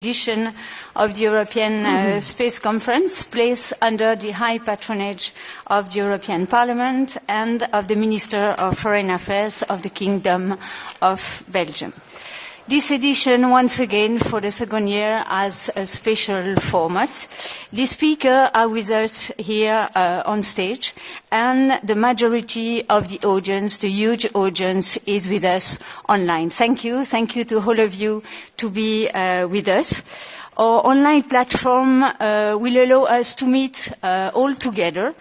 edition of the European Space Conference, placed under the high patronage of the European Parliament and of the Minister of Foreign Affairs of the Kingdom of Belgium. This edition, once again, for the second year, has a special format. The speakers are with us here on stage, and the majority of the audience, the huge audience, is with us online. Thank you. Thank you to all of you to be with us. Our online platform will allow us to meet all together.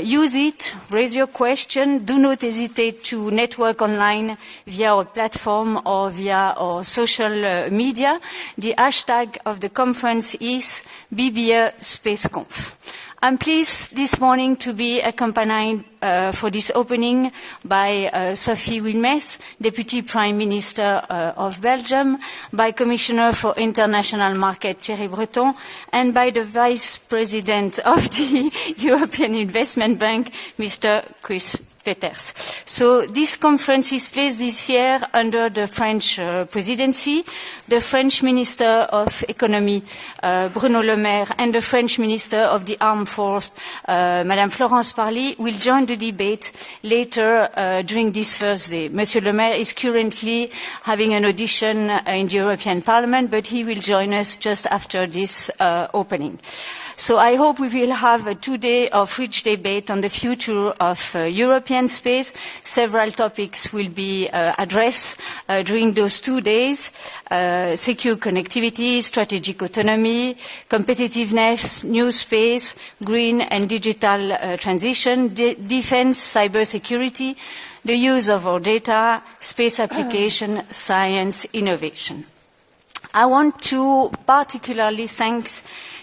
Use it, raise your question. Do not hesitate to network online via our platform or via our social media. The hashtag of the conference is BBE-SpaceConf. I'm pleased this morning to be accompanied for this opening by Sophie Wilmès, Deputy Prime Minister of Belgium, by Commissioner for International Market Thierry Breton, and by the Vice President of the European Investment Bank, Mr. Chris Peters. So this conference is placed this year under the French presidency. The French Minister of Economy, Bruno Le Maire, and the French Minister of the Armed Forces, Madame Florence Parly, will join the debate later during this Thursday. Monsieur Le Maire is currently having an audition in the European Parliament, but he will join us just after this opening. So I hope we will have a 2 day of rich debate on the future of European space. Several topics will be addressed during those 2 days. Secure connectivity, strategic autonomy, competitiveness, new space, green and digital transition, defense, cybersecurity, the use of our data, space application, science, innovation. I want to particularly thank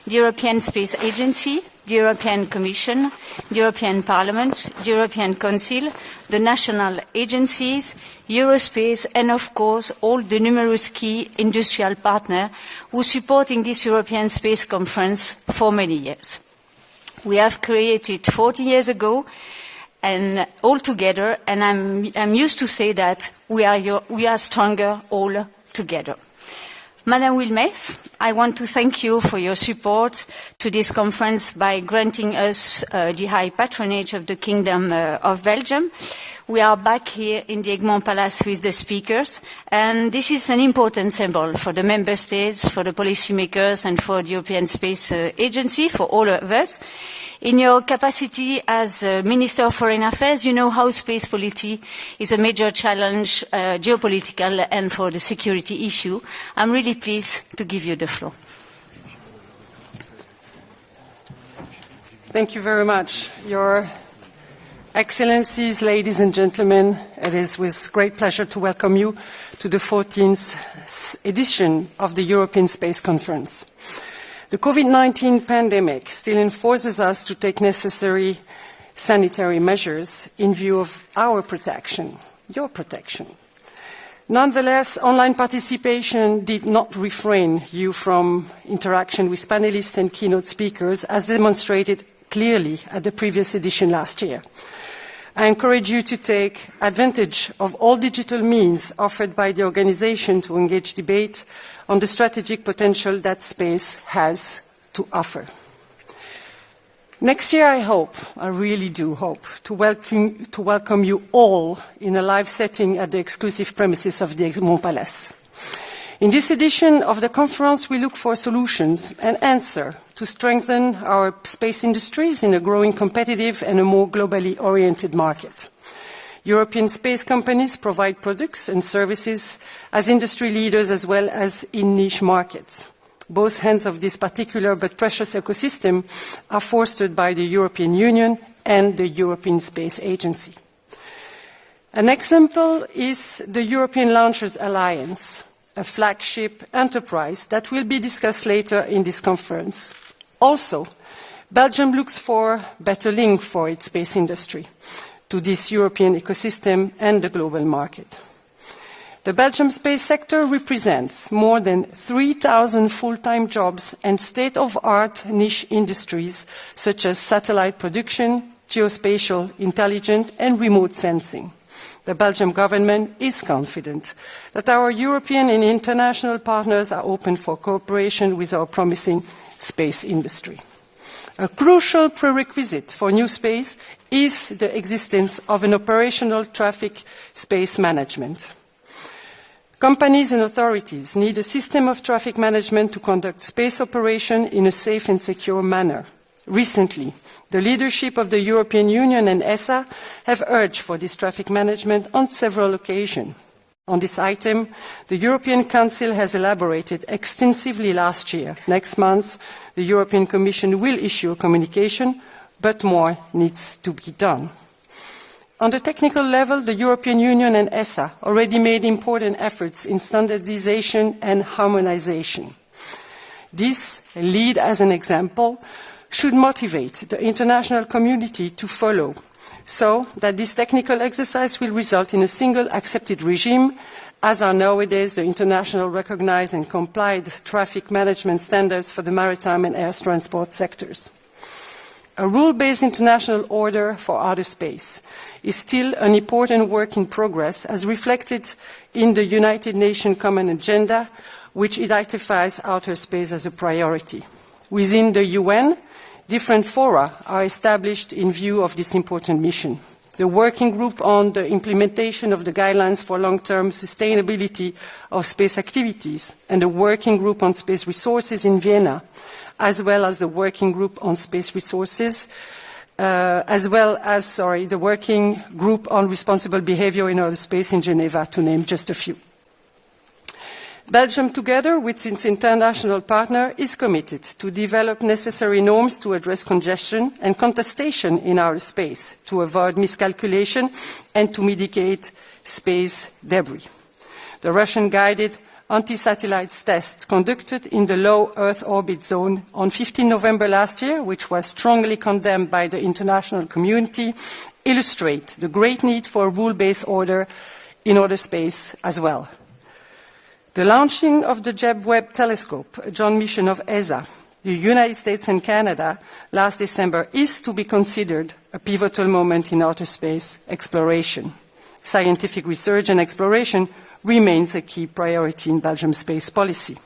the European Space Agency, the European Commission, the European Parliament, the European Council, the national agencies, Eurospace, and of course all the numerous key industrial partners who are supporting this European Space Conference for many years. We have created 40 years ago, and all together, and I'm used to say that we are stronger all together. Madam Wilmès, I want to thank you for your support to this conference by granting us the high patronage of the Kingdom of Belgium. We are back here in the Egmont Palace with the speakers, and this is an important symbol for the Member States, for the policymakers, and for the European Space Agency, for all of us. In your capacity as Minister of Foreign Affairs, you know how space policy is a major challenge, geopolitical and for the security issue. I'm really pleased to give you the floor. Thank you very much. Your Excellencies, ladies and gentlemen, it is with great pleasure to welcome you to the 14th edition of the European Space Conference. The COVID-19 pandemic still enforces us to take necessary sanitary measures in view of our protection, your protection. Nonetheless, online participation did not refrain you from interaction with panelists and keynote speakers, as demonstrated clearly at the previous edition last year. I encourage you to take advantage of all digital means offered by the organization to engage debate on the strategic potential that space has to offer. Next year, I really do hope, to welcome you all in a live setting at the exclusive premises of the Egmont Palace. In this edition of the conference, we look for solutions and answers to strengthen our space industries in a growing competitive and a more globally oriented market. European space companies provide products and services as industry leaders as well as in niche markets. Both ends of this particular but precious ecosystem are fostered by the European Union and the European Space Agency. An example is the European Launchers Alliance, a flagship enterprise that will be discussed later in this conference. Also, Belgium looks for a better link for its space industry to this European ecosystem and the global market. The Belgian space sector represents more than 3,000 full-time jobs and state-of-the-art niche industries such as satellite production, geospatial intelligence, and remote sensing. The Belgian government is confident that our European and international partners are open for cooperation with our promising space industry. A crucial prerequisite for new space is the existence of an operational traffic space management. Companies and authorities need a system of traffic management to conduct space operation in a safe and secure manner. Recently, the leadership of the European Union and ESA have urged for this traffic management on several occasions. On this item, the European Council has elaborated extensively last year. Next month, the European Commission will issue a communication, but more needs to be done. On the technical level, the European Union and ESA already made important efforts in standardization and harmonization. This, lead as an example, should motivate the international community to follow, so that this technical exercise will result in a single accepted regime, as are nowadays the international recognized and complied traffic management standards for the maritime and air transport sectors. A rule-based international order for outer space is still an important work in progress, as reflected in the United Nations Common Agenda, which identifies outer space as a priority. Within the UN, different fora are established in view of this important mission. The Working Group on the Implementation of the Guidelines for Long-Term Sustainability of Space Activities and the Working Group on Space Resources in Vienna, as well as the Working Group on Space Resources, the Working Group on Responsible Behavior in Outer Space in Geneva, to name just a few. Belgium, together with its international partner, is committed to develop necessary norms to address congestion and contestation in outer space, to avoid miscalculation and to mitigate space debris. The Russian-guided anti-satellite test conducted in the low Earth orbit zone on 15 November last year, which was strongly condemned by the international community, illustrate the great need for a rule-based order in outer space as well. The launching of the Jeb Webb Telescope, a joint mission of ESA, the United States and Canada last December, is to be considered a pivotal moment in outer space exploration. Scientific research and exploration remains a key priority in Belgium's space policy.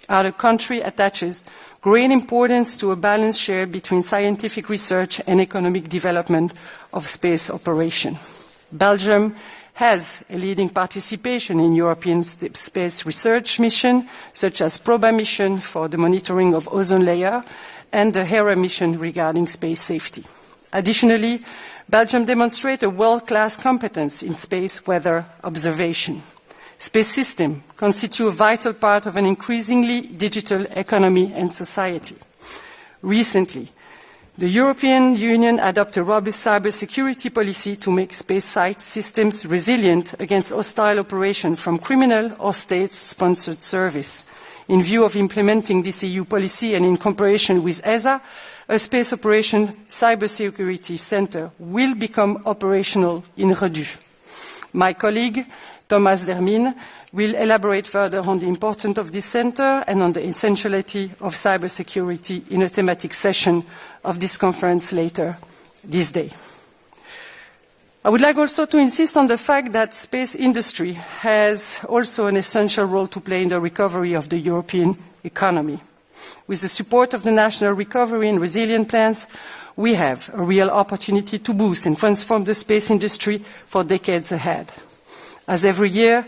Our country attaches great importance to a balance shared between scientific research and economic development of space operation. Belgium has a leading participation in European space research missions, such as PROBA mission for the monitoring of ozone layer and the HERA mission regarding space safety. Additionally, Belgium demonstrates a world-class competence in space weather observation. Space systems constitute a vital part of an increasingly digital economy and society. Recently, the European Union adopted a robust cybersecurity policy to make space site systems resilient against hostile operation from criminal or state-sponsored service. In view of implementing this EU policy and in cooperation with ESA, a space operation cybersecurity center will become operational in Redu. My colleague, Thomas Dermine, will elaborate further on the importance of this center and on the essentiality of cybersecurity in a thematic session of this conference later this day. I would like also to insist on the fact that space industry has also an essential role to play in the recovery of the European economy. With the support of the national recovery and resilience plans, we have a real opportunity to boost and transform the space industry for decades ahead. As every year,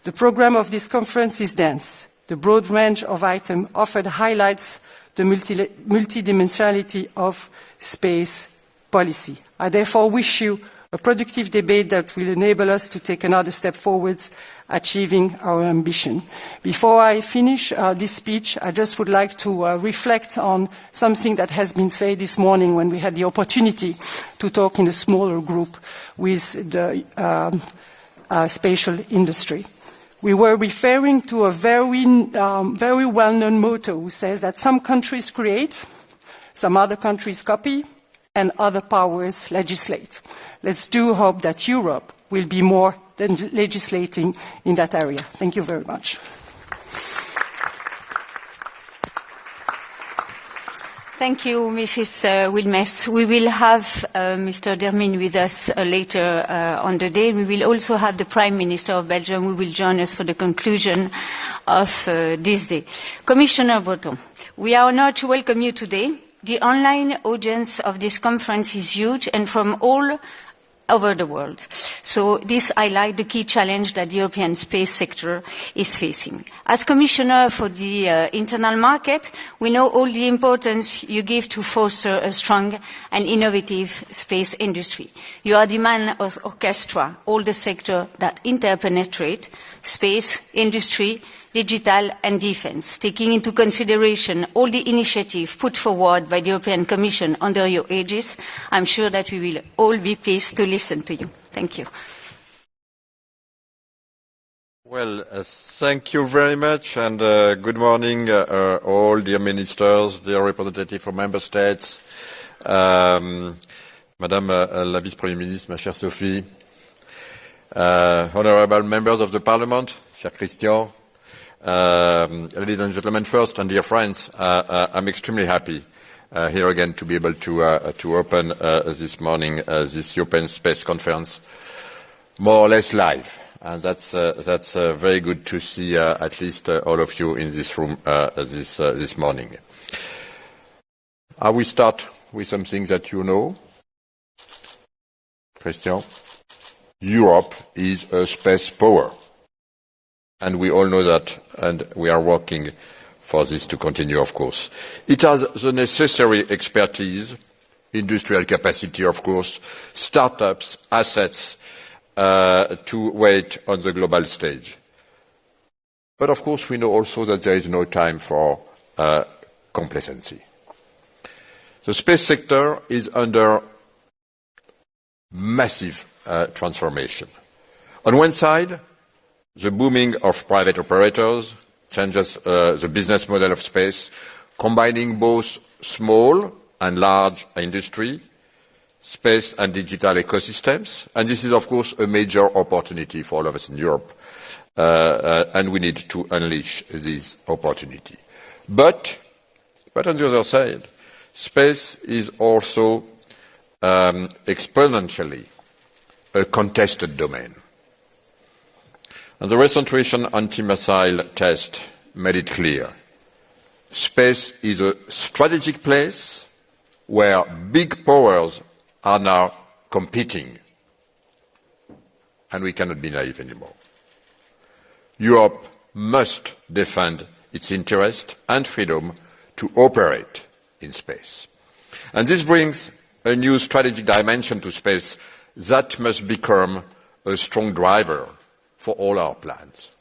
the program of this conference is dense. The broad range of items offered highlights the multidimensionality of space policy. I therefore wish you a productive debate that will enable us to take another step forwards, achieving our ambition. Before I finish this speech, I just would like to reflect on something that has been said this morning when we had the opportunity to talk in a smaller group with the spatial industry. We were referring to a very well-known motto which says that some countries create, some other countries copy, and other powers legislate. Let's do hope that Europe will be more than legislating in that area. Thank you very much. Thank you, Mrs. Wilmès. We will have Mr. Dermin with us later on the day. We will also have the Prime Minister of Belgium who will join us for the conclusion of this day. Commissioner Breton, we are honored to welcome you today. The online audience of this conference is huge and from all over the world. So this highlights the key challenge that the European space sector is facing. As Commissioner for the internal market, we know all the importance you give to foster a strong and innovative space industry. You are the man of orchestra, all the sectors that interpenetrate space, industry, digital and defence, taking into consideration all the initiatives put forward by the European Commission under your aegis. I'm sure that we will all be pleased to listen to you. Thank you. Well, thank you very much, and good morning, all dear ministers, dear representatives from member states, Madame la Vice-Premier Ministre, ma chère Sophie, honorable members of the Parliament, cher Christian, ladies and gentlemen, first, and dear friends, I'm extremely happy here again to be able to open this morning this European Space Conference, more or less live, and that's very good to see at least all of you in this room this morning. I will start with something that you know, Christian. Europe is a space power. And we all know that, and we are working for this to continue, of course. It has the necessary expertise, industrial capacity, of course, startups, assets, to wait on the global stage. But, of course, we know also that there is no time for complacency. The space sector is under massive transformation. On one side, the booming of private operators changes the business model of space, combining both small and large industry, space and digital ecosystems. And this is, of course, a major opportunity for all of us in Europe. And we need to unleash this opportunity. But on the other side, space is also exponentially a contested domain. And the recent Russian anti-missile test made it clear. Space is a strategic place where big powers are now competing. And we cannot be naive anymore. Europe must defend its interest and freedom to operate in space. And this brings a new strategic dimension to space that must become a strong driver for all our plans.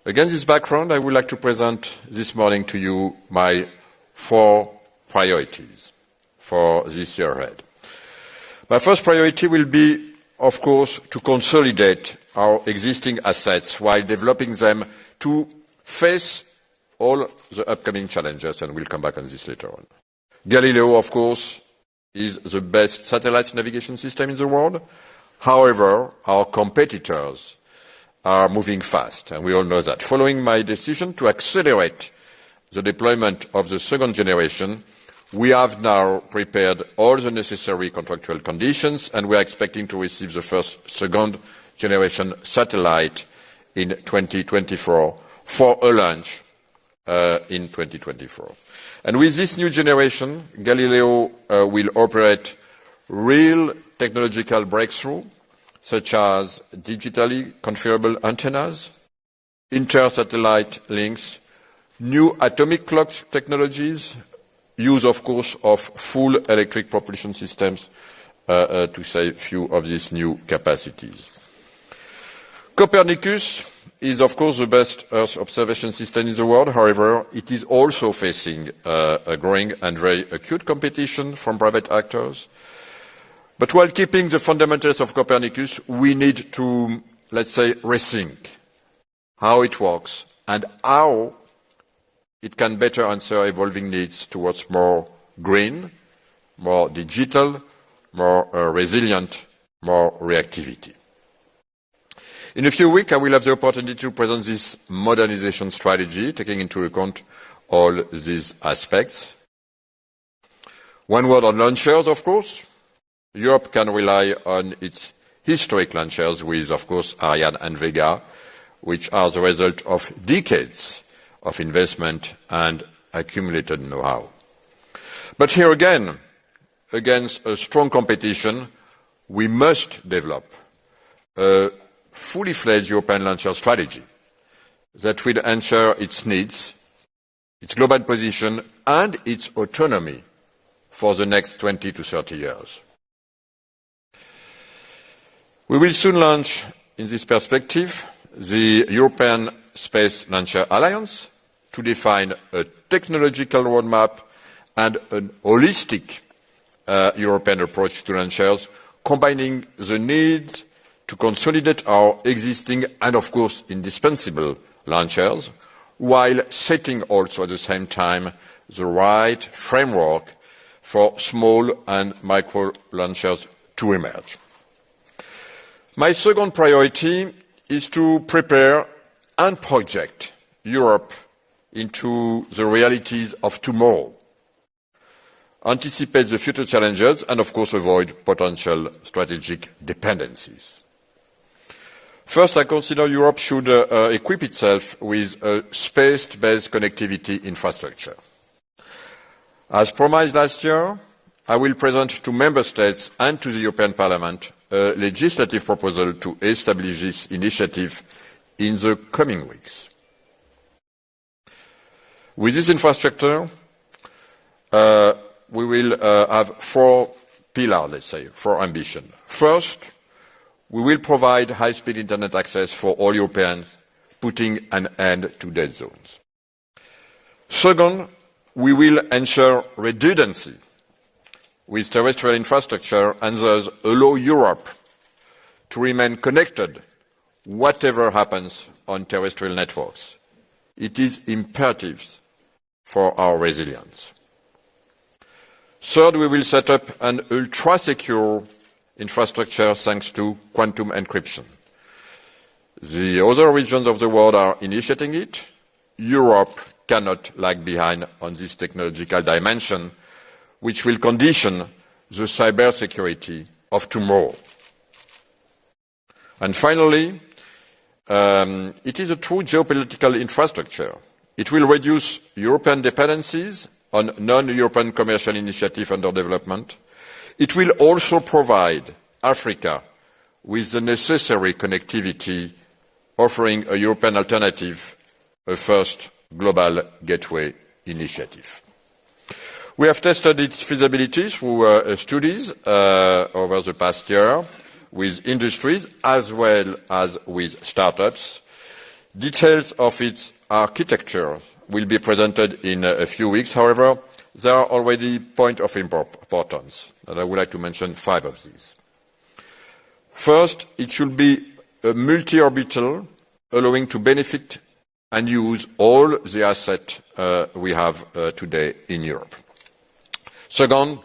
Against this background, I would like to present this morning to you my 4 priorities for this year ahead. My first priority will be, of course, to consolidate our existing assets while developing them to face all the upcoming challenges, and we'll come back on this later on. Galileo, of course, is the best satellite navigation system in the world. However, our competitors are moving fast, and we all know that. Following my decision to accelerate the deployment of the second generation, we have now prepared all the necessary contractual conditions, and we are expecting to receive the first second generation satellite in 2024 for a launch in 2024. And with this new generation, Galileo will operate real technological breakthrough, such as digitally configurable antennas, inter-satellite links, new atomic clock technologies, use, of course, of full electric propulsion systems, to say a few of these new capacities. Copernicus is, of course, the best Earth observation system in the world. However, it is also facing a growing and very acute competition from private actors. But while keeping the fundamentals of Copernicus, we need to, let's say, rethink how it works and how it can better answer evolving needs towards more green, more digital, more resilient, more reactivity. In a few weeks, I will have the opportunity to present this modernization strategy, taking into account all these aspects. One word on launchers, of course. Europe can rely on its historic launchers with, of course, Ariane and Vega, which are the result of decades of investment and accumulated know-how. But here again, against a strong competition, we must develop a fully fledged European launcher strategy that will ensure its needs, its global position, and its autonomy for the next 20 to 30 years. We will soon launch, in this perspective, the European Space Launcher Alliance to define a technological roadmap and an holistic European approach to launchers, combining the need to consolidate our existing and, of course, indispensable launchers, while setting also at the same time the right framework for small and micro launchers to emerge. My second priority is to prepare and project Europe into the realities of tomorrow, anticipate the future challenges, and of course avoid potential strategic dependencies. First, I consider Europe should equip itself with a space-based connectivity infrastructure. As promised last year, I will present to Member States and to the European Parliament a legislative proposal to establish this initiative in the coming weeks. With this infrastructure, we will have four pillars, let's say, for ambition. First, we will provide high-speed internet access for all Europeans, putting an end to dead zones. Second, we will ensure redundancy with terrestrial infrastructure and thus allow Europe to remain connected whatever happens on terrestrial networks. It is imperative for our resilience. Third, we will set up an ultra-secure infrastructure thanks to quantum encryption. The other regions of the world are initiating it. Europe cannot lag behind on this technological dimension, which will condition the cybersecurity of tomorrow. And finally, it is a true geopolitical infrastructure. It will reduce European dependencies on non-European commercial initiatives under development. It will also provide Africa with the necessary connectivity, offering a European alternative, a first global gateway initiative. We have tested its feasibility through studies over the past year with industries as well as with startups. Details of its architecture will be presented in a few weeks. However, there are already points of importance, and I would like to mention 5 of these. First, it should be a multi-orbital, allowing to benefit and use all the assets we have today in Europe. Second,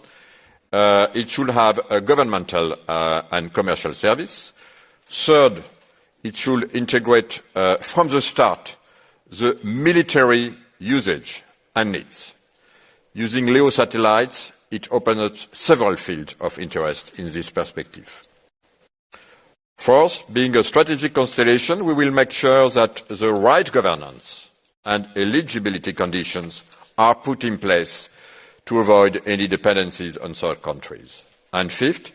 it should have a governmental and commercial service. Third, it should integrate from the start the military usage and needs. Using LEO satellites, it opens up several fields of interest in this perspective. Fourth, being a strategic constellation, we will make sure that the right governance and eligibility conditions are put in place to avoid any dependencies on third countries. And fifth,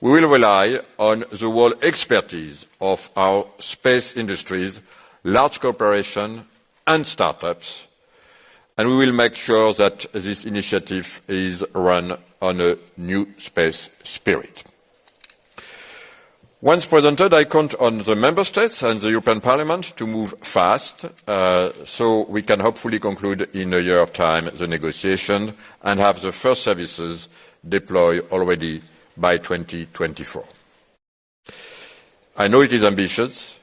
we will rely on the whole expertise of our space industries, large corporations and startups, and we will make sure that this initiative is run on a new space spirit. Once presented, I count on the Member States and the European Parliament to move fast, so we can hopefully conclude in a year's time the negotiation and have the first services deployed already by 2024. I know it is ambitious,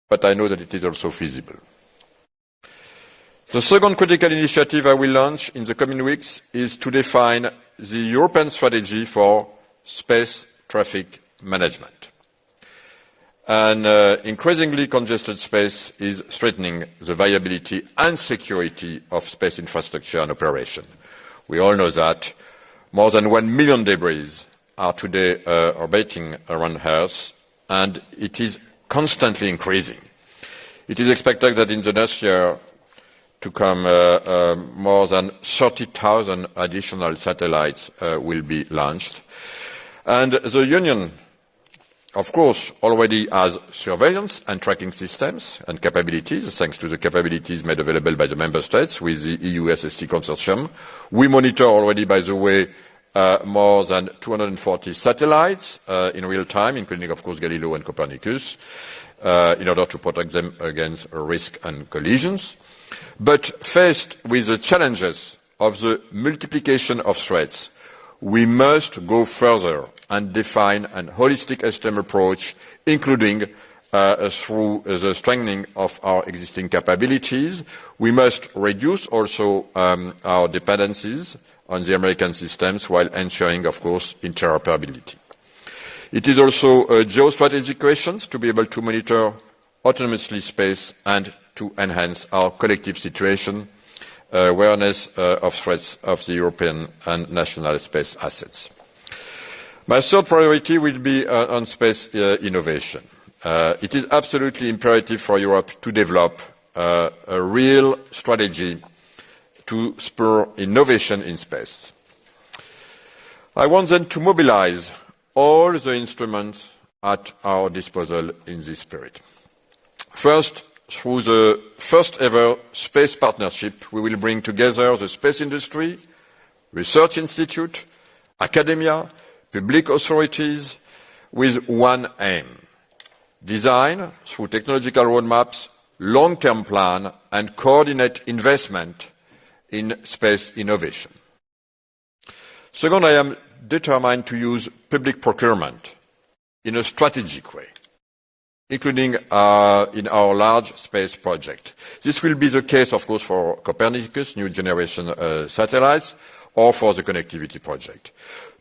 but I know that it is also feasible. The second critical initiative I will launch in the coming weeks is to define the European strategy for space traffic management. An increasingly congested space is threatening the viability and security of space infrastructure and operation. We all know that, More than 1 million debris are today orbiting around Earth, and it is constantly increasing. It is expected that in the next year to come, more than 30,000 additional satellites will be launched. And the Union, of course, already has surveillance and tracking systems and capabilities, thanks to the capabilities made available by the Member States with the EU SST consortium. We monitor already, by the way, more than 240 satellites in real time, including, of course, Galileo and Copernicus, in order to protect them against risk and collisions. But faced with the challenges of the multiplication of threats, we must go further and define a holistic STEM approach, including through the strengthening of our existing capabilities. We must reduce also our dependencies on the American systems while ensuring, of course, interoperability. It is also a geostrategic question to be able to monitor autonomously space and to enhance our collective situation, awareness of threats of the European and national space assets. My third priority will be on space innovation. It is absolutely imperative for Europe to develop a real strategy to spur innovation in space. I want then to mobilize all the instruments at our disposal in this spirit. First, through the first ever space partnership, we will bring together the space industry, research institute, academia, public authorities with one aim: design, through technological roadmaps, long-term plan and coordinate investment in space innovation. Second, I am determined to use public procurement in a strategic way, including in our large space project. This will be the case, of course, for Copernicus, new generation satellites, or for the connectivity project.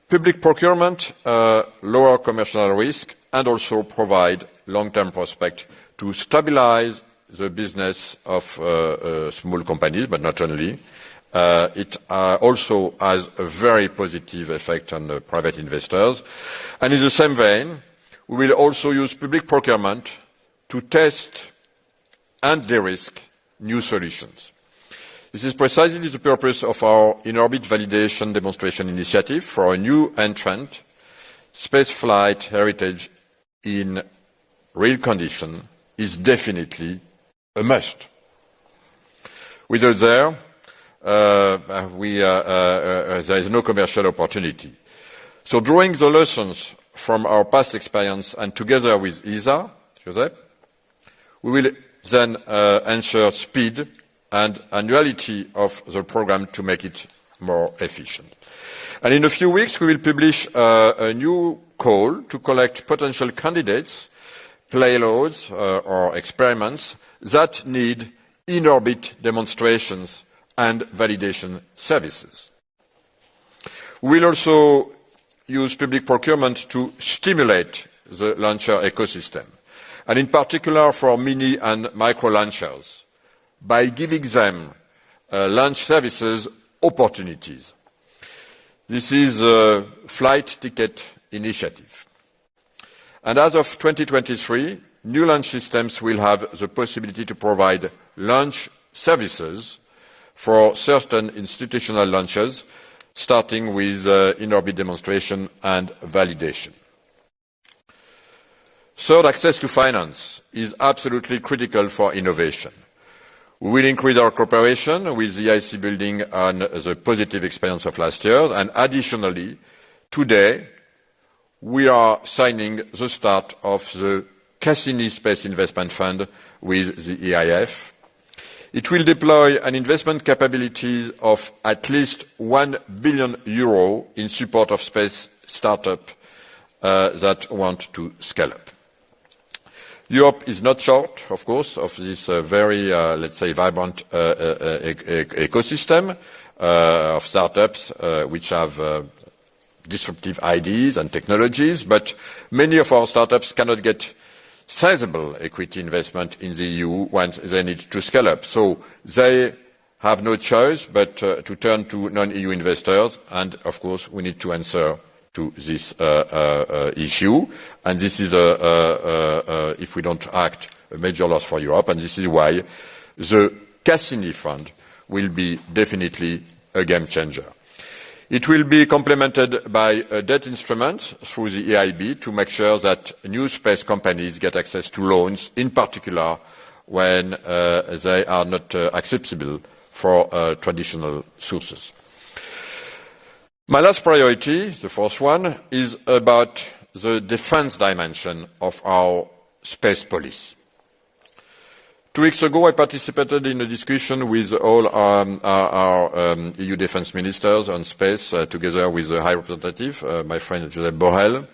Public procurement lower commercial risk and also provide long-term prospect to stabilize the business of small companies, but not only. It also has a very positive effect on private investors. And in the same vein, we will also use public procurement to test and de-risk new solutions. This is precisely the purpose of our in-orbit validation demonstration initiative for a new entrant, spaceflight heritage in real condition is definitely a must. Without there is no commercial opportunity. So drawing the lessons from our past experience and together with ESA, Josep, we will then ensure speed and annuality of the program to make it more efficient. And in a few weeks, we will publish a new call to collect potential candidates, payloads or experiments that need in-orbit demonstrations and validation services. We will also use public procurement to stimulate the launcher ecosystem, and in particular for mini and micro launchers, by giving them launch services opportunities. This is a flight ticket initiative. And as of 2023, new launch systems will have the possibility to provide launch services for certain institutional launches, starting with in-orbit demonstration and validation. Third, access to finance is absolutely critical for innovation. We will increase our cooperation with the EIC building on the positive experience of last year, and additionally, today, we are signing the start of the Cassini Space Investment Fund with the EIF. It will deploy an investment capabilities of at least €1 billion in support of space startups that want to scale up. Europe is not short, of course, of this very, let's say, vibrant ecosystem of startups which have disruptive ideas and technologies, but many of our startups cannot get sizable equity investment in the EU once they need to scale up. So they have no choice but to turn to non-EU investors, and of course we need to answer to this issue, and this is, if we don't act, a major loss for Europe, and this is why the Cassini Fund will be definitely a game changer. It will be complemented by a debt instrument through the EIB to make sure that new space companies get access to loans, in particular when they are not accessible for traditional sources. My last priority, the fourth one, is about the defense dimension of our space policy. 2 weeks ago, I participated in a discussion with all our EU defense ministers on space, together with the High Representative, my friend Josep Borrell.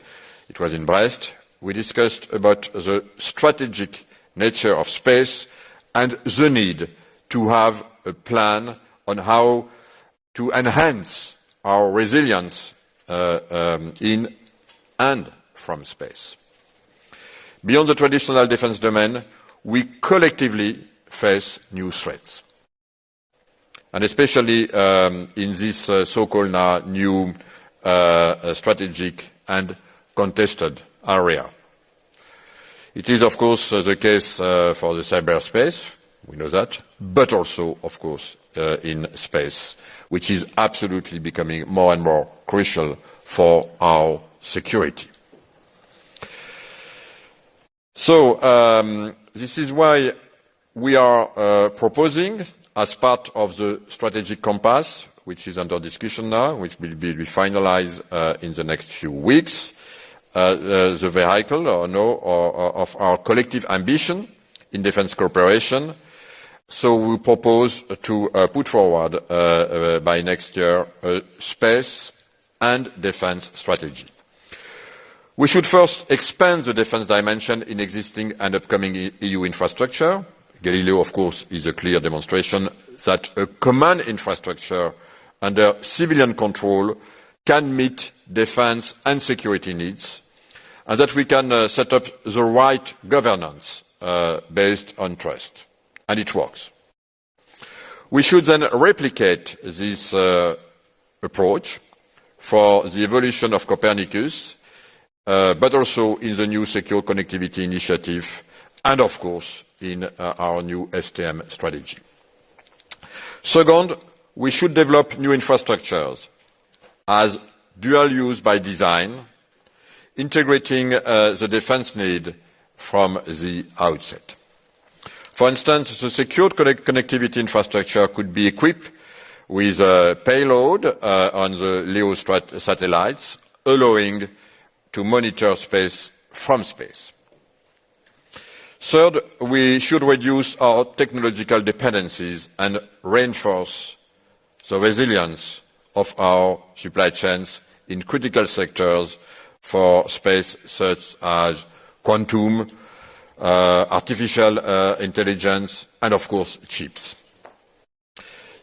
It was in Brest. We discussed about the strategic nature of space and the need to have a plan on how to enhance our resilience in and from space. Beyond the traditional defense domain, we collectively face new threats. And especially in this so-called now new strategic and contested area. It is, of course, the case for the cyberspace, we know that, but also, of course, in space, which is absolutely becoming more and more crucial for our security. So, this is why we are proposing, as part of the strategic compass, which is under discussion now, which will be finalized in the next few weeks, the vehicle of our collective ambition in defense cooperation. So we propose to put forward by next year a space and defense strategy. We should first expand the defense dimension in existing and upcoming EU infrastructure. Galileo, of course, is a clear demonstration that a common infrastructure under civilian control can meet defense and security needs, and that we can set up the right governance based on trust. And it works. We should then replicate this approach for the evolution of Copernicus, but also in the new secure connectivity initiative, and of course in our new STM strategy. Second, we should develop new infrastructures as dual use by design, integrating the defense need from the outset. For instance, the secured connectivity infrastructure could be equipped with a payload on the LEO satellites, allowing to monitor space from space. Third, we should reduce our technological dependencies and reinforce the resilience of our supply chains in critical sectors for space such as quantum, artificial intelligence, and of course chips.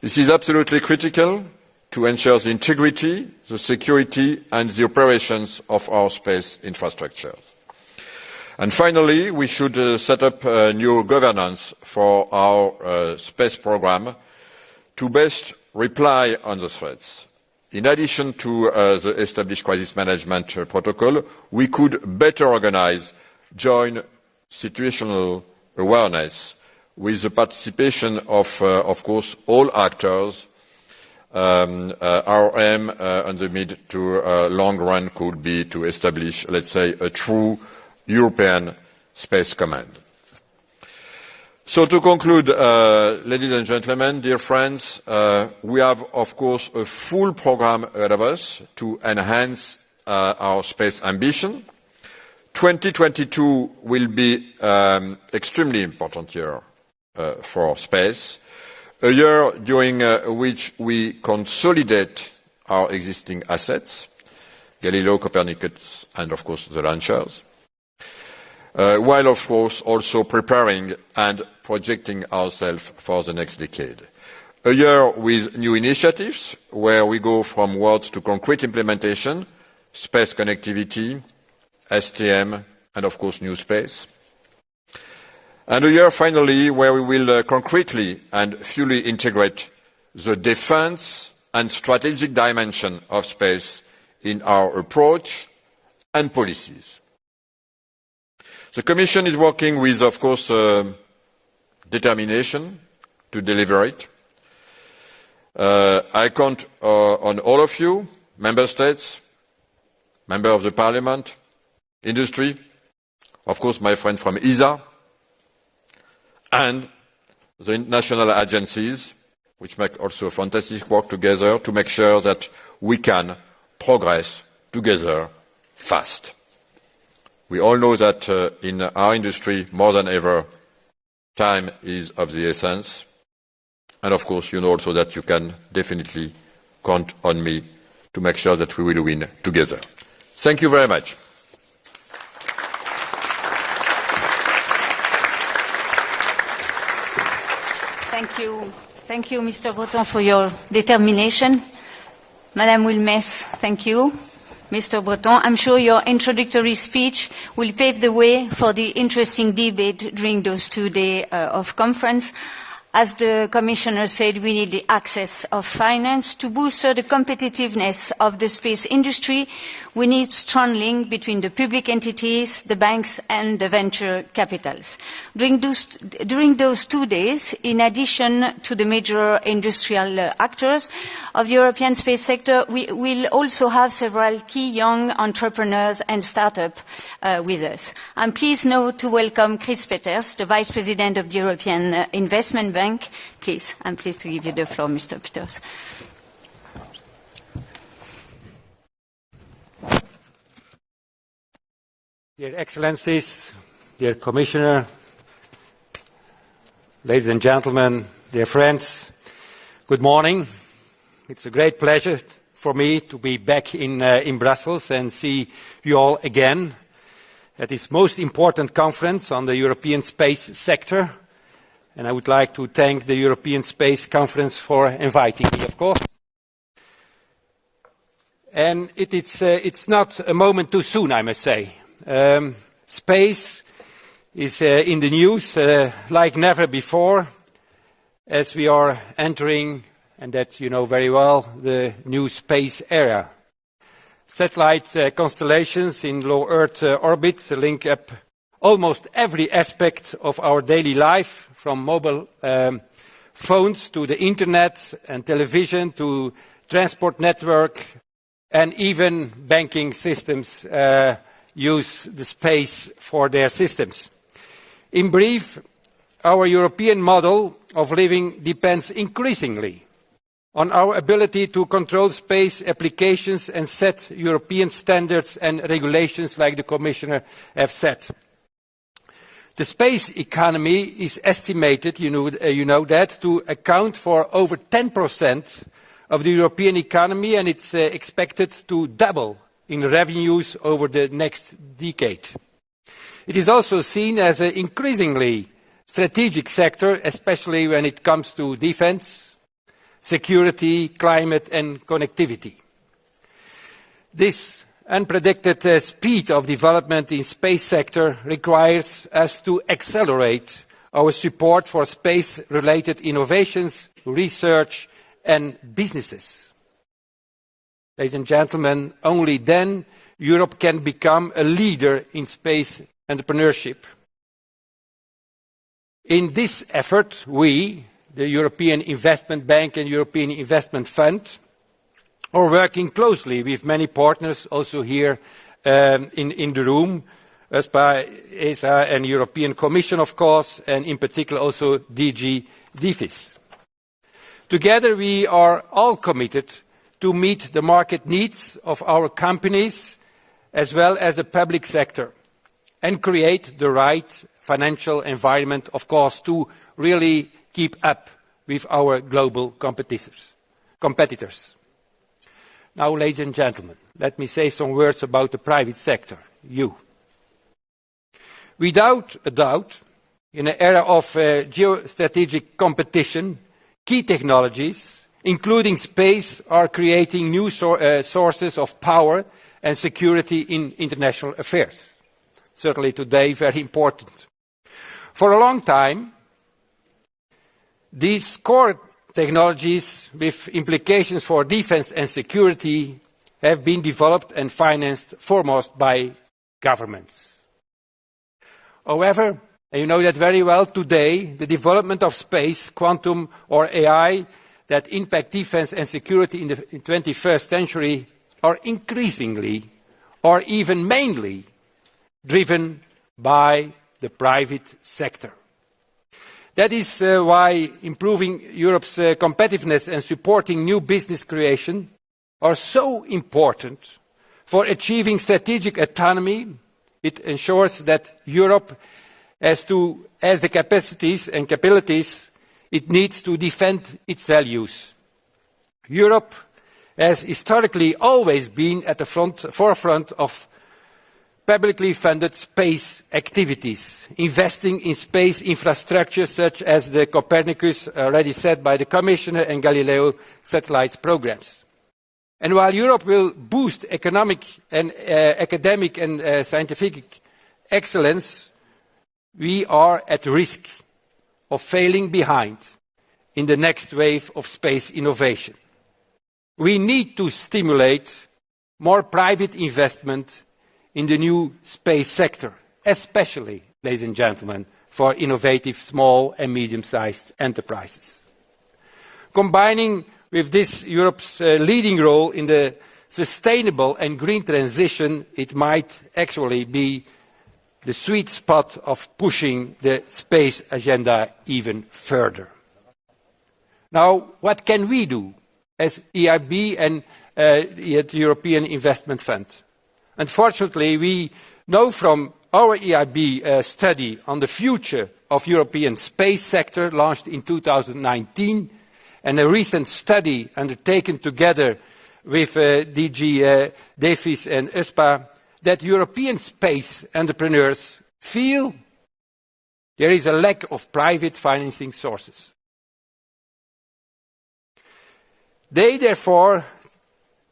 This is absolutely critical to ensure the integrity, the security, and the operations of our space infrastructure. And finally, we should set up new governance for our space program to best reply on the threats. In addition to the established crisis management protocol, we could better organize joint situational awareness with the participation of course, all actors. Our aim on the mid to long run could be to establish, let's say, a true European Space Command. So to conclude, ladies and gentlemen, dear friends, we have, of course, a full program ahead of us to enhance our space ambition. 2022 will be extremely important year for space, a year during which we consolidate our existing assets, Galileo, Copernicus, and of course the launchers, while of course also preparing and projecting ourselves for the next decade. A year with new initiatives where we go from words to concrete implementation, space connectivity, STM, and of course new space. And a year finally where we will concretely and fully integrate the defense and strategic dimension of space in our approach and policies. The Commission is working with, of course, determination to deliver it. I count on all of you, Member States, Member of the Parliament, industry, of course my friend from ESA, and the national agencies, which make also fantastic work together to make sure that we can progress together fast. We all know that in our industry, more than ever, time is of the essence. And of course, you know also that you can definitely count on me to make sure that we will win together. Thank you very much. Thank you. Thank you, Mr. Breton, for your determination. Madame Wilmès, thank you. Mr. Breton, I'm sure your introductory speech will pave the way for the interesting debate during those 2 days of conference. As the Commissioner said, we need the access of finance to boost the competitiveness of the space industry. We need strong link between the public entities, the banks and the venture capitals. During those 2 days, in addition to the major industrial actors of the European space sector, we will also have several key young entrepreneurs and startups with us. I'm pleased now to welcome Chris Peters, the Vice President of the European Investment Bank. Please, I'm pleased to give you the floor, Mr. Peters. Dear Excellencies, dear Commissioner, ladies and gentlemen, dear friends, good morning. It's a great pleasure for me to be back in Brussels and see you all again at this most important conference on the European space sector. And I would like to thank the European Space Conference for inviting me, of course. And it's not a moment too soon, I must say. Space is in the news like never before, as we are entering, and that you know very well, the new space era. Satellite constellations in low Earth orbit link up almost every aspect of our daily life, from mobile phones to the internet and television to transport network, and even banking systems use the space for their systems. In brief, our European model of living depends increasingly on our ability to control space applications and set European standards and regulations like the Commissioner have said. The space economy is estimated, you know that, to account for over 10% of the European economy, and it's expected to double in revenues over the next decade. It is also seen as an increasingly strategic sector, especially when it comes to defense, security, climate and connectivity. This unpredicted speed of development in space sector requires us to accelerate our support for space-related innovations, research and businesses. Ladies and gentlemen, only then Europe can become a leader in space entrepreneurship. In this effort, we, the European Investment Bank and European Investment Fund, are working closely with many partners, also here in the room, as by ESA and European Commission, of course, and in particular also DG DEFIS. Together we are all committed to meet the market needs of our companies as well as the public sector and create the right financial environment, of course, to really keep up with our global competitors. Now, ladies and gentlemen, let me say some words about the private sector, you. Without a doubt, in an era of geostrategic competition, key technologies, including space, are creating new sources of power and security in international affairs. Certainly today, very important. For a long time, these core technologies with implications for defense and security have been developed and financed foremost by governments. However, and you know that very well today, the development of space, quantum or AI that impact defense and security in the 21st century are increasingly or even mainly driven by the private sector. That is why improving Europe's competitiveness and supporting new business creation are so important for achieving strategic autonomy. It ensures that Europe has the capacities and capabilities it needs to defend its values. Europe has historically always been at the forefront of publicly funded space activities, investing in space infrastructure such as the Copernicus, already said by the Commissioner, and Galileo satellites programs. And while Europe will boost economic and academic and scientific excellence, we are at risk of failing behind in the next wave of space innovation. We need to stimulate more private investment in the new space sector, especially, ladies and gentlemen, for innovative small and medium-sized enterprises. Combining with this Europe's leading role in the sustainable and green transition, it might actually be the sweet spot of pushing the space agenda even further. Now, what can we do as EIB and the European Investment Fund? Unfortunately, we know from our EIB study on the future of European space sector launched in 2019 and a recent study undertaken together with DG DEFIS and USPA that European space entrepreneurs feel there is a lack of private financing sources. They therefore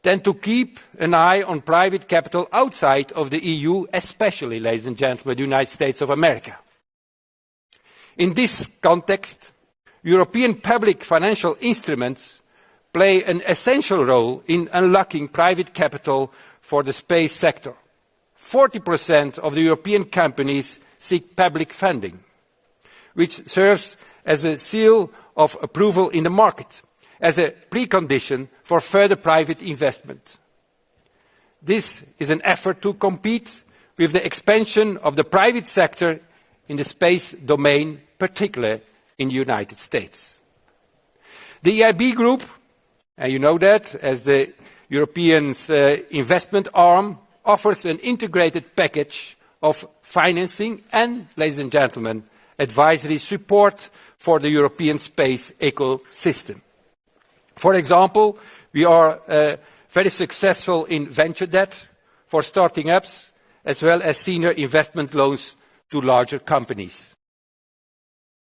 tend to keep an eye on private capital outside of the EU, especially, ladies and gentlemen, the United States of America. In this context, European public financial instruments play an essential role in unlocking private capital for the space sector. 40% of the European companies seek public funding, which serves as a seal of approval in the market, as a precondition for further private investment. This is an effort to compete with the expansion of the private sector in the space domain, particularly in the United States. The EIB Group, and you know that, as the European investment arm, offers an integrated package of financing and, ladies and gentlemen, advisory support for the European space ecosystem. For example, we are very successful in venture debt for starting ups, as well as senior investment loans to larger companies.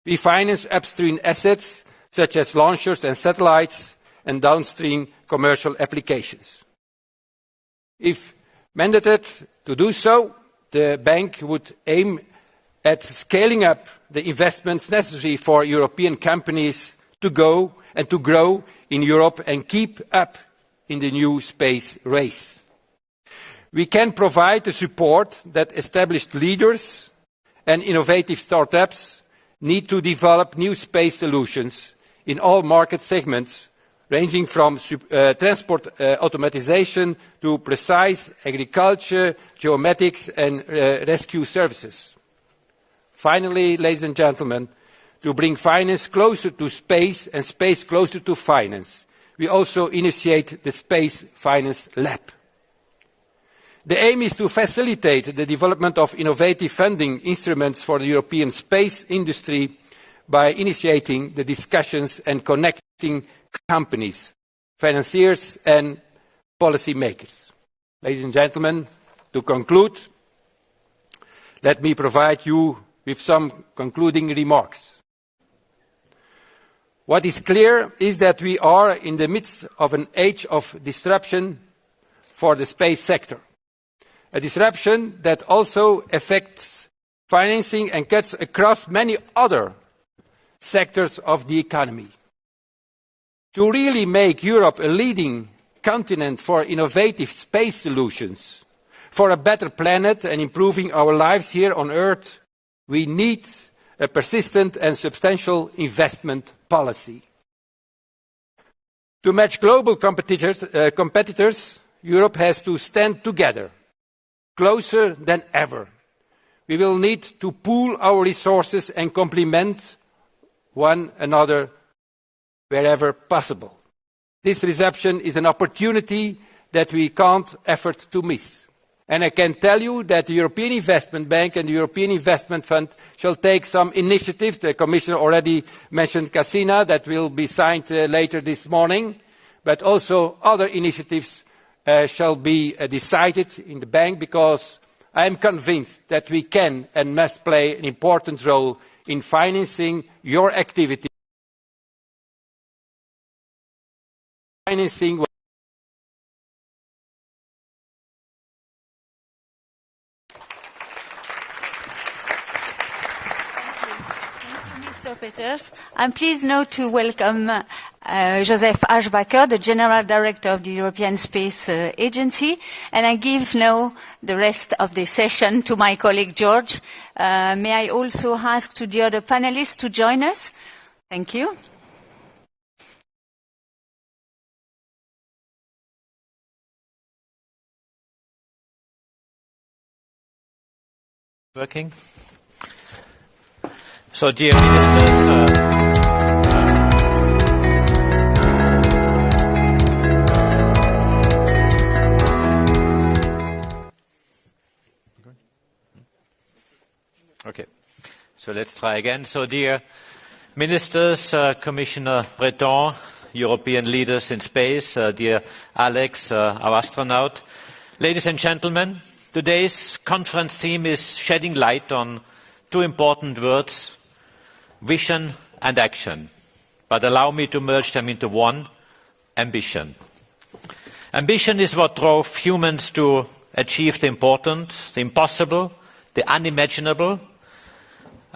We finance upstream assets such as launchers and satellites and downstream commercial applications. If mandated to do so, the bank would aim at scaling up the investments necessary for European companies to go and to grow in Europe and keep up in the new space race. We can provide the support that established leaders and innovative startups need to develop new space solutions in all market segments, ranging from transport automatization to precise agriculture, geomatics and rescue services. Finally, ladies and gentlemen, to bring finance closer to space and space closer to finance, we also initiate the Space Finance Lab. The aim is to facilitate the development of innovative funding instruments for the European space industry by initiating the discussions and connecting companies, financiers and policy makers. Ladies and gentlemen, to conclude, let me provide you with some concluding remarks. What is clear is that we are in the midst of an age of disruption for the space sector, a disruption that also affects financing and cuts across many other sectors of the economy. To really make Europe a leading continent for innovative space solutions, for a better planet and improving our lives here on Earth, we need a persistent and substantial investment policy. To match global competitors, Europe has to stand together, closer than ever. We will need to pool our resources and complement one another wherever possible. This reception is an opportunity that we can't afford to miss. And I can tell you that the European Investment Bank and the European Investment Fund shall take some initiatives. The Commissioner already mentioned Cassini, that will be signed later this morning. But also other initiatives shall be decided in the bank, because I am convinced that we can and must play an important role in financing your activity. Financing Mr. Peters. I'm pleased now to welcome Joseph Aschbacher, the General Director of the European Space Agency, and I give now the rest of the session to my colleague George. May I also ask to the other panelists to join us? Thank you. Working. So, dear ministers, okay, so let's try again. So, dear ministers, Commissioner Breton, European leaders in space, dear Alex, our astronaut, ladies and gentlemen, today's conference theme is shedding light on two important words, vision and action. But allow me to merge them into one, ambition. Ambition is what drove humans to achieve the important, the impossible, the unimaginable.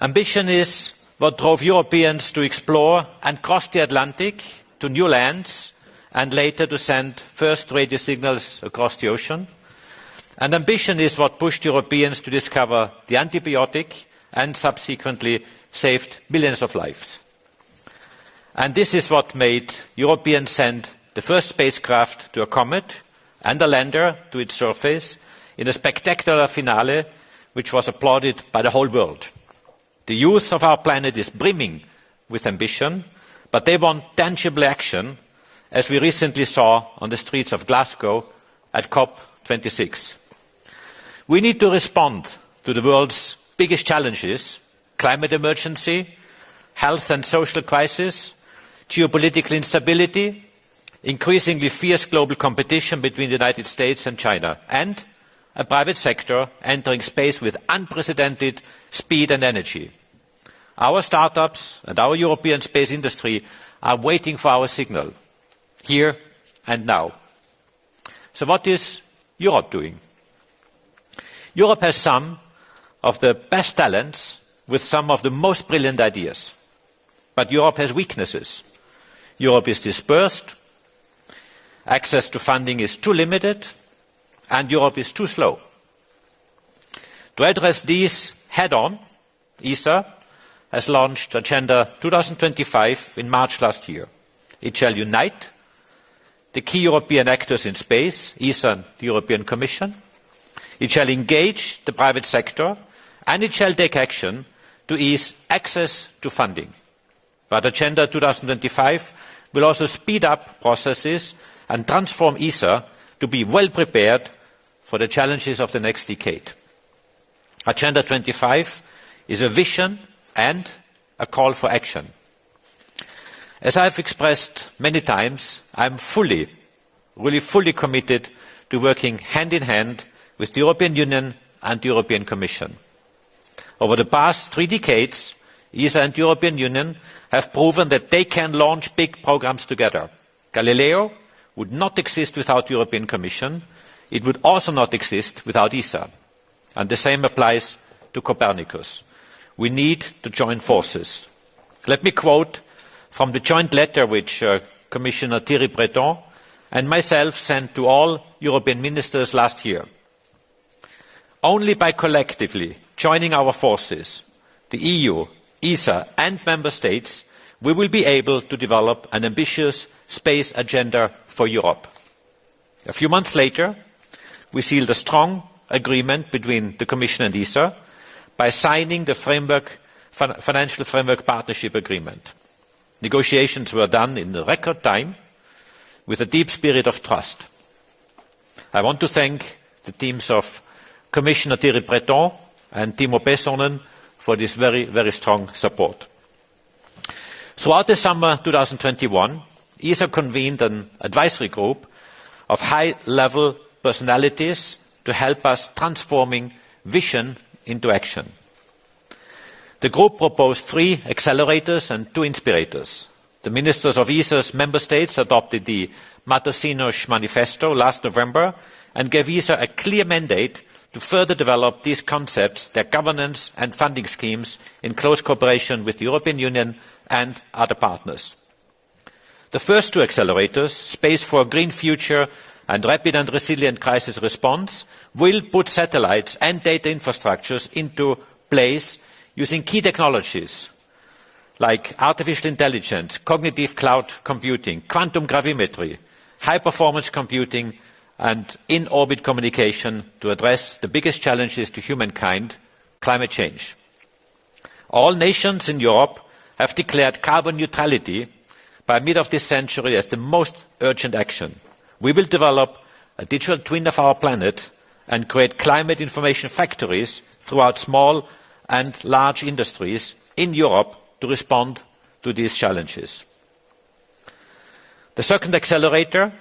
Ambition is what drove Europeans to explore and cross the Atlantic to new lands, and later to send first radio signals across the ocean. And ambition is what pushed Europeans to discover the antibiotic and subsequently saved billions of lives. And this is what made Europeans send the first spacecraft to a comet and a lander to its surface in a spectacular finale which was applauded by the whole world. The youth of our planet is brimming with ambition, but they want tangible action, as we recently saw on the streets of Glasgow at COP26. We need to respond to the world's biggest challenges: climate emergency, health and social crisis, geopolitical instability, increasingly fierce global competition between the United States and China, and a private sector entering space with unprecedented speed and energy. Our startups and our European space industry are waiting for our signal, here and now. So what is Europe doing? Europe has some of the best talents with some of the most brilliant ideas. But Europe has weaknesses. Europe is dispersed, access to funding is too limited, and Europe is too slow. To address these head-on, ESA has launched Agenda 2025 in March last year. It shall unite the key European actors in space, ESA and the European Commission. It shall engage the private sector, and it shall take action to ease access to funding. But Agenda 2025 will also speed up processes and transform ESA to be well prepared for the challenges of the next decade. Agenda 25 is a vision and a call for action. As I have expressed many times, I am really fully committed to working hand in hand with the European Union and the European Commission. Over the past 3 decades, ESA and the European Union have proven that they can launch big programs together. Galileo would not exist without the European Commission. It would also not exist without ESA. And the same applies to Copernicus. We need to join forces. Let me quote from the joint letter which Commissioner Thierry Breton, and myself sent to all European ministers last year. Only by collectively joining our forces, the EU, ESA and Member States, we will be able to develop an ambitious space agenda for Europe. A few months later, we sealed a strong agreement between the Commission and ESA by signing the Financial Framework Partnership Agreement. Negotiations were done in record time with a deep spirit of trust. I want to thank the teams of Commissioner Thierry Breton and Timo Pesonen for this very, very strong support. Throughout the summer 2021, ESA convened an advisory group of high-level personalities to help us transforming vision into action. The group proposed 3 accelerators and 2 inspirators. The ministers of ESA's member states adopted the Matosinhos Manifesto last November and gave ESA a clear mandate to further develop these concepts, their governance and funding schemes in close cooperation with the European Union and other partners. The first 2 accelerators, Space for a Green Future and Rapid and Resilient Crisis Response, will put satellites and data infrastructures into place using key technologies like artificial intelligence, cognitive cloud computing, quantum gravimetry, high-performance computing, and in-orbit communication to address the biggest challenges to humankind, climate change. All nations in Europe have declared carbon neutrality by mid of this century as the most urgent action. We will develop a digital twin of our planet and create climate information factories throughout small and large industries in Europe to respond to these challenges. The second accelerator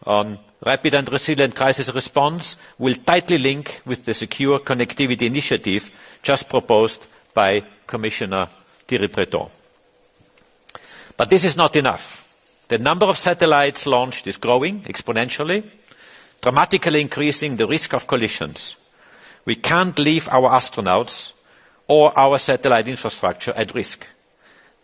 on rapid and resilient crisis response will tightly link with the secure connectivity initiative just proposed by Commissioner Thierry Breton. But this is not enough. The number of satellites launched is growing exponentially, dramatically increasing the risk of collisions. We can't leave our astronauts or our satellite infrastructure at risk.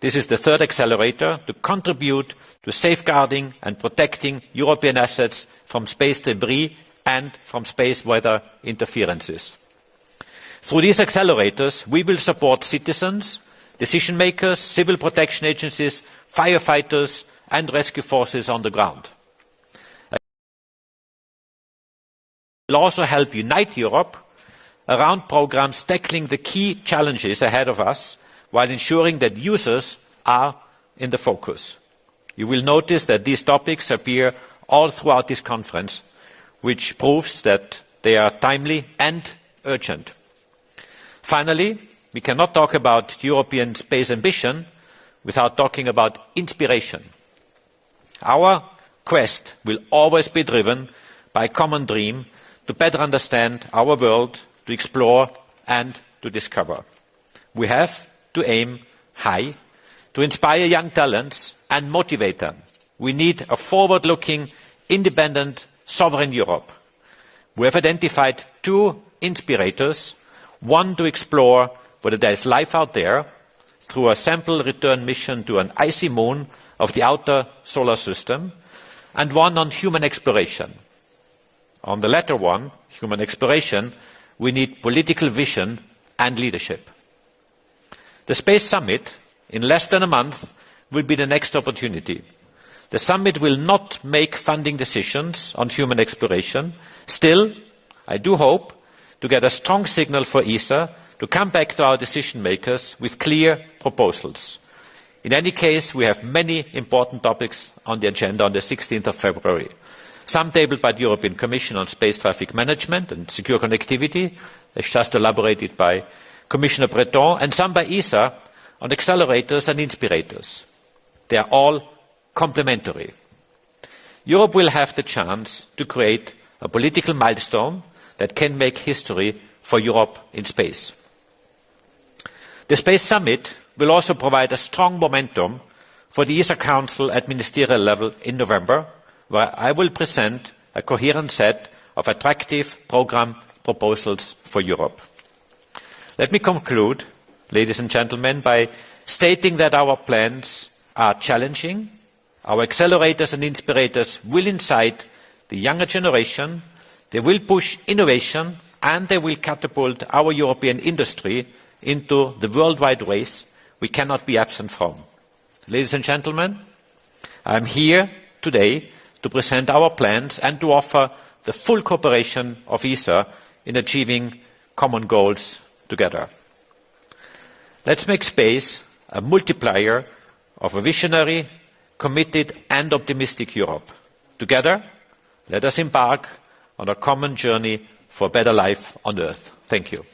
This is the third accelerator to contribute to safeguarding and protecting European assets from space debris and from space weather interferences. Through these accelerators, we will support citizens, decision makers, civil protection agencies, firefighters and rescue forces on the ground. It will also help unite Europe around programs tackling the key challenges ahead of us while ensuring that users are in the focus. You will notice that these topics appear all throughout this conference, which proves that they are timely and urgent. Finally, we cannot talk about European space ambition without talking about inspiration. Our quest will always be driven by a common dream to better understand our world, to explore and to discover. We have to aim high, to inspire young talents and motivate them. We need a forward-looking, independent, sovereign Europe. We have identified 2 inspirators, one to explore whether there is life out there through a sample return mission to an icy moon of the outer solar system, and one on human exploration. On the latter one, human exploration, we need political vision and leadership. The Space Summit, in less than a month, will be the next opportunity. The summit will not make funding decisions on human exploration. Still, I do hope to get a strong signal for ESA to come back to our decision makers with clear proposals. In any case, we have many important topics on the agenda on the 16th of February. Some tabled by the European Commission on space traffic management and secure connectivity, as just elaborated by Commissioner Breton, and some by ESA on accelerators and inspirators. They are all complementary. Europe will have the chance to create a political milestone that can make history for Europe in space. The Space Summit will also provide a strong momentum for the ESA Council at ministerial level in November, where I will present a coherent set of attractive programme proposals for Europe. Let me conclude, ladies and gentlemen, by stating that our plans are challenging, Our accelerators and inspirators will incite the younger generation, they will push innovation, and they will catapult our European industry into the worldwide race we cannot be absent from. Ladies and gentlemen, I am here today to present our plans and to offer the full cooperation of ESA in achieving common goals together. Let's make space a multiplier of a visionary, committed and optimistic Europe. Together, let us embark on a common journey for a better life on Earth. Thank you.